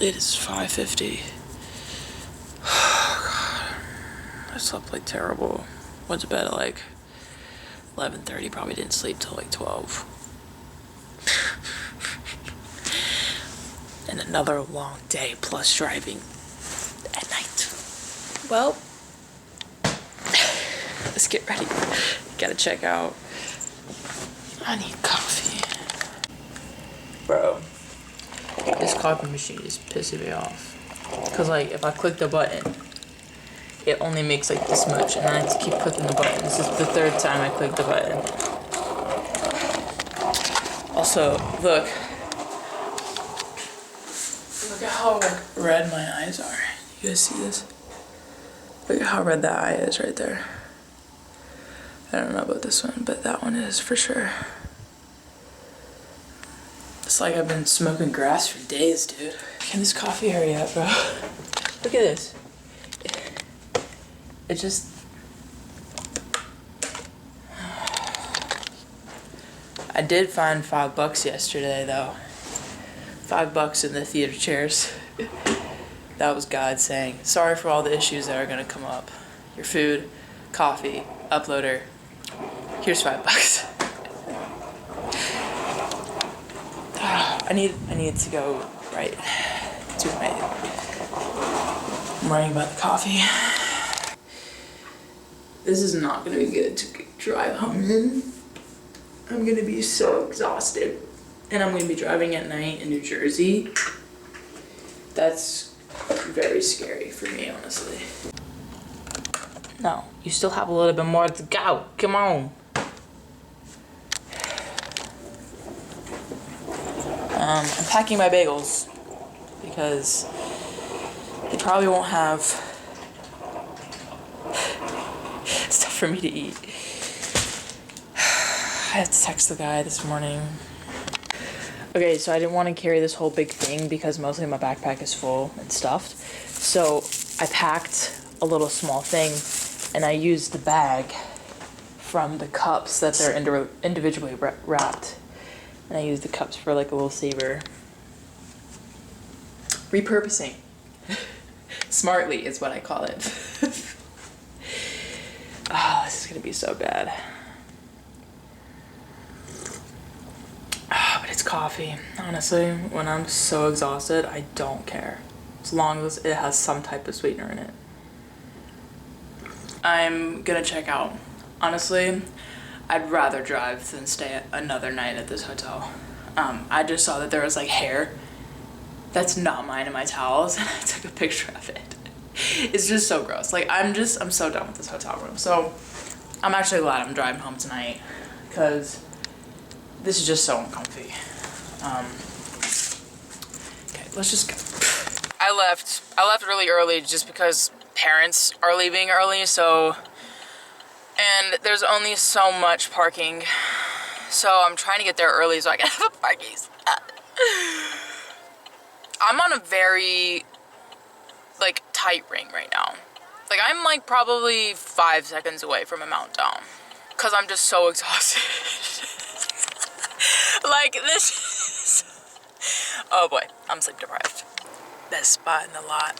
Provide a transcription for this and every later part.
It is 5:50. Oh, God. I slept like terrible. Went to bed at like 11:30. Probably didn't sleep till like 12. And another long day plus driving at night. Well, let's get ready. Gotta check out. I need coffee. Bro, this coffee machine is pissing me off. Cause like if I click the button, it only makes like this much, and I have to keep clicking the button. This is the third time I click the button. Also, look at how red my eyes are. You guys see this? Look at how red that eye is right there. I don't know about this one, but that one is for sure. It's like I've been smoking grass for days, dude. Can this coffee hurry up, bro? Look at this. It just... I did find $5 yesterday, though. $5 in the theater chairs. That was God saying, sorry for all the issues that are gonna come up. Your food, coffee, uploader. Here's $5. I need to go right to my... I'm writing about the coffee. This is not gonna be good to drive home in. I'm gonna be so exhausted. And I'm gonna be driving at night in New Jersey. That's very scary for me, honestly. No, you still have a little bit more to go. Come on. I'm packing my bagels because they probably won't have stuff for me to eat. I had to text the guy this morning. Okay, so I didn't want to carry this whole big thing because mostly my backpack is full and stuffed. So I packed a little small thing and I used the bag from the cups that they're individually wrapped. And I used the cups for like a little saver. Repurposing. Smartly is what I call it. Oh, this is gonna be so bad. But it's coffee. Honestly, when I'm so exhausted, I don't care. As long as it has some type of sweetener in it. I'm gonna check out. Honestly, I'd rather drive than stay another night at this hotel. I just saw that there was like hair that's not mine in my towels, and I took a picture of it. It's just so gross. Like, I'm so done with this hotel room. So I'm actually glad I'm driving home tonight because this is just so uncomfy. Okay, let's just go. I left really early just because parents are leaving early, so, and there's only so much parking, so I'm trying to get there early so I can have a parking spot. I'm on a very, like, tight ring right now. Like, I'm, like, probably 5 seconds away from a meltdown. Because I'm just so exhausted. Like, this is... Oh, boy. I'm sleep deprived. Best spot in the lot.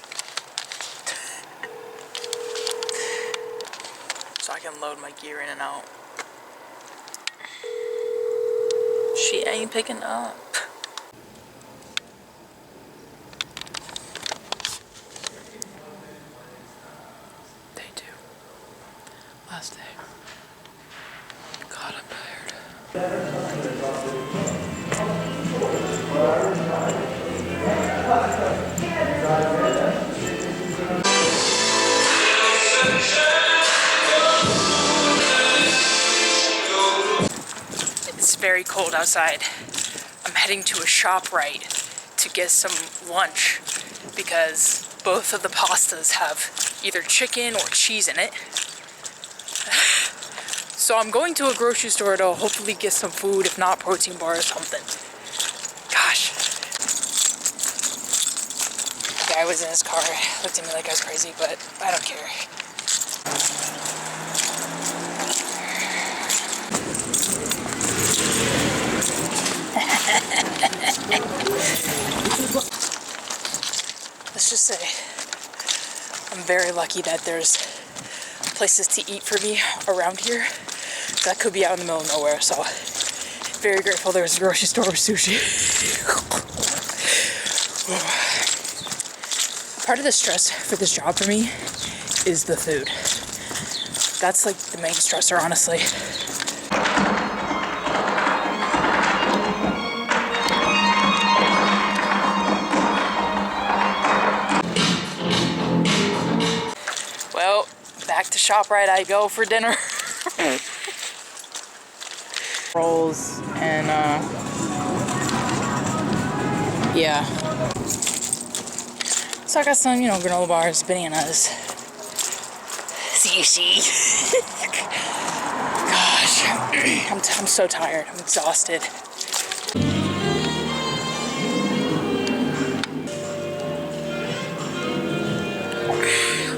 So I can load my gear in and out. She ain't picking up. Last day. God, I'm tired. It's very cold outside. I'm heading to a ShopRite to get some lunch because both of the pastas have either chicken or cheese in it. So I'm going to a grocery store to hopefully get some food, if not protein bar or something. Gosh. The guy was in his car, looked at me like I was crazy, but I don't care. let's just say I'm very lucky that there's places to eat for me around here. That could be out in the middle of nowhere, so very grateful there's a grocery store with sushi. Part of the stress for this job for me is the food. That's like the main stressor, honestly. Well, back to ShopRite I go for dinner. Rolls and yeah. So I got some, you know, granola bars, bananas, sushi. Gosh, I'm so tired. I'm exhausted.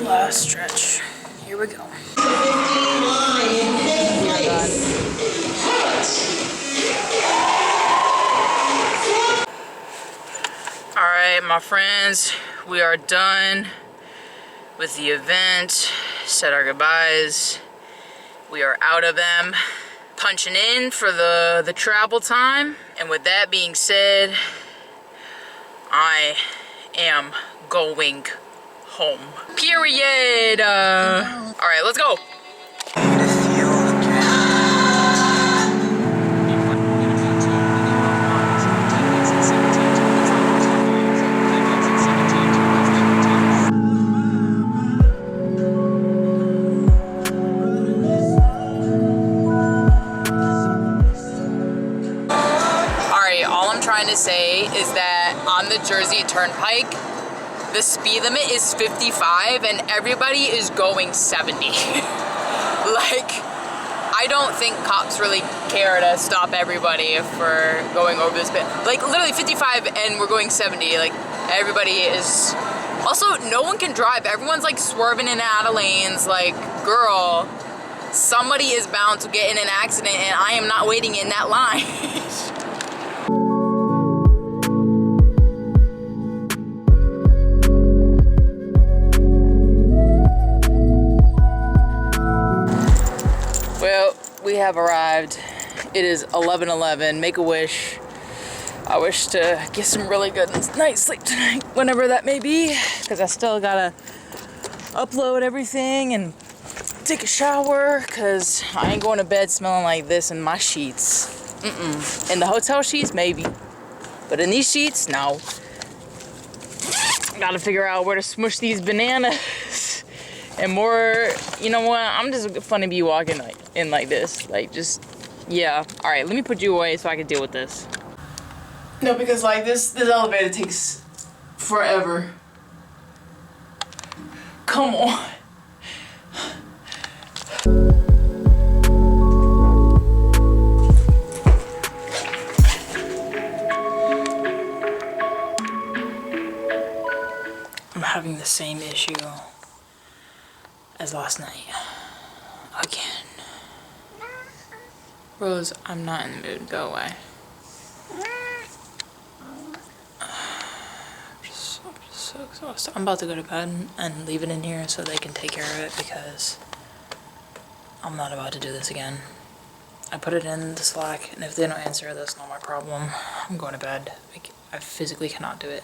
Last stretch. Here we go. Alright, my friends, we are done with the event. Said our goodbyes. We are out of them. Punching in for the travel time. And with that being said, I am going home. Period. Alright, let's go. To say is that on the Jersey Turnpike, the speed limit is 55 and everybody is going 70. Like, I don't think cops really care to stop everybody if we're going over this bit. Like, literally 55 and we're going 70. Like, everybody is... Also, no one can drive. Everyone's like swerving in and out of lanes. Like, girl, somebody is bound to get in an accident and I am not waiting in that line. Well, we have arrived. It is 11:11. Make a wish. I wish to get some really good night's sleep tonight, whenever that may be, because I still gotta upload everything and take a shower, because I ain't going to bed smelling like this in my sheets. In the hotel sheets, maybe, but in these sheets, no. Gotta figure out where to smush these bananas. And more, you know what, I'm just fun to be walking like in like this, like just, yeah. All right, let me put you away so I can deal with this. No, because like this elevator takes forever. Come on. I'm having the same issue as last night. Again. Rose, I'm not in the mood. Go away. I'm just so exhausted. I'm about to go to bed and leave it in here so they can take care of it, because I'm not about to do this again. I put it in the Slack, and if they don't answer, that's not my problem. I'm going to bed. I physically cannot do it.